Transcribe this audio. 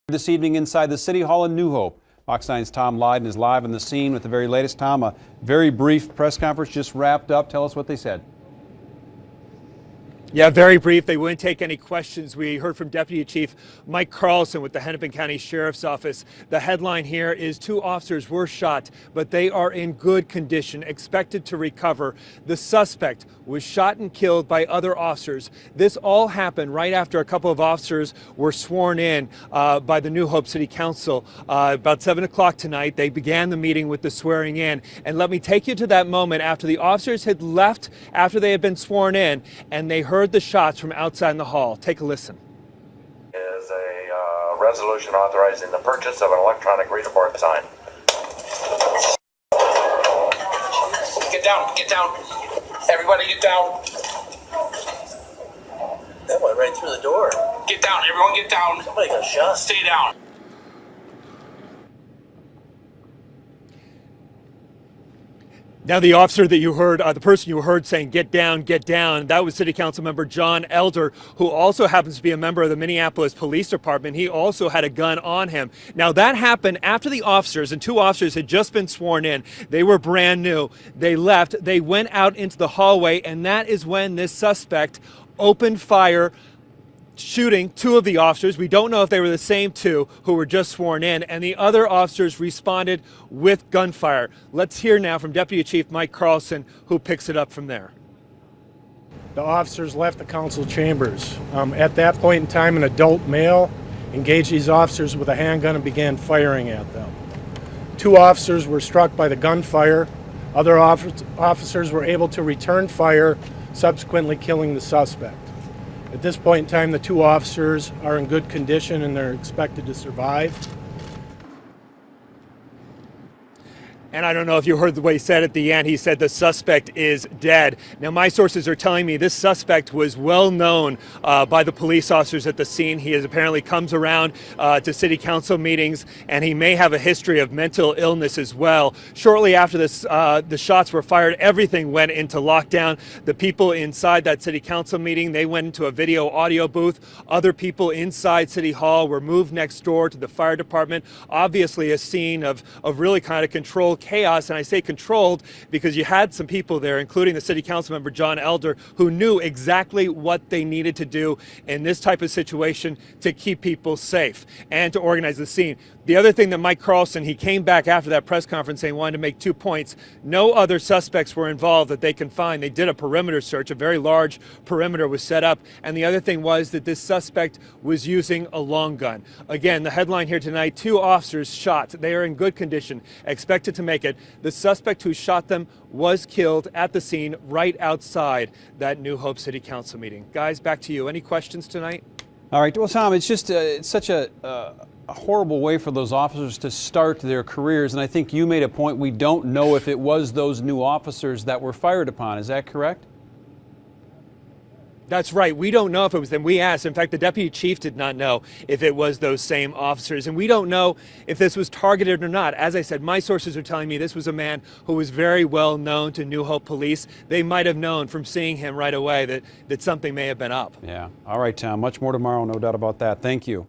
This evening inside the City Hall in New Hope. Fox 9's Tom Lydon is live on the scene with the very latest. Tom, a very brief press conference just wrapped up. Tell us what they said. Yeah, very brief. They wouldn't take any questions. We heard from Deputy Chief Mike Carlson with the Hennepin County Sheriff's Office. The headline here is 2 officers were shot, but they are in good condition, expected to recover. The suspect was shot and killed by other officers. This all happened right after a couple of officers were sworn in by the New Hope City Council. About 7 o'clock tonight, they began the meeting with the swearing in. And let me take you to that moment after the officers had left, after they had been sworn in, and they heard the shots from outside in the hall. Take a listen. Is a resolution authorizing the purchase of an electronic reader board sign. Get down, get down. Everybody get down. That went right through the door. Get down, everyone get down. Somebody got shot. Stay down. Now, the officer that you heard, the person you heard saying, get down, that was City Council member John Elder, who also happens to be a member of the Minneapolis Police Department. He also had a gun on him. Now, that happened after the officers, and 2 officers had just been sworn in. They were brand new. They left. They went out into the hallway, and that is when this suspect opened fire, shooting 2 of the officers. We don't know if they were the same 2 who were just sworn in, and the other officers responded with gunfire. Let's hear now from Deputy Chief Mike Carlson, who picks it up from there. The officers left the council chambers. At that point in time, an adult male engaged these officers with a handgun and began firing at them. 2 officers were struck by the gunfire. Other officers were able to return fire, subsequently killing the suspect. At this point in time, the 2 officers are in good condition and they're expected to survive. And I don't know if you heard the way he said at the end, he said the suspect is dead. Now, my sources are telling me this suspect was well known by the police officers at the scene. He apparently comes around to city council meetings, and he may have a history of mental illness as well. Shortly after this, the shots were fired, everything went into lockdown. The people inside that city council meeting, they went into a video audio booth. Other people inside City Hall were moved next door to the fire department. Obviously a scene of really kind of controlled chaos, and I say controlled because you had some people there, including the city council member John Elder, who knew exactly what they needed to do in this type of situation to keep people safe and to organize the scene. The other thing that Mike Carlson, he came back after that press conference saying he wanted to make 2 points. No other suspects were involved that they can find. They did a perimeter search, a very large perimeter was set up, and the other thing was that this suspect was using a long gun. Again, the headline here tonight, 2 officers shot. They are in good condition, expected to make it. The suspect who shot them was killed at the scene right outside that New Hope City Council meeting. Guys, back to you. Any questions tonight? All right. Well, Tom, it's just it's such a horrible way for those officers to start their careers. And I think you made a point. We don't know if it was those new officers that were fired upon. Is that correct? That's right. We don't know if it was them. We asked. In fact, the deputy chief did not know if it was those same officers. And we don't know if this was targeted or not. As I said, my sources are telling me this was a man who was very well known to New Hope Police. They might have known from seeing him right away that something may have been up. Yeah. All right, Tom. Much more tomorrow, no doubt about that. Thank you.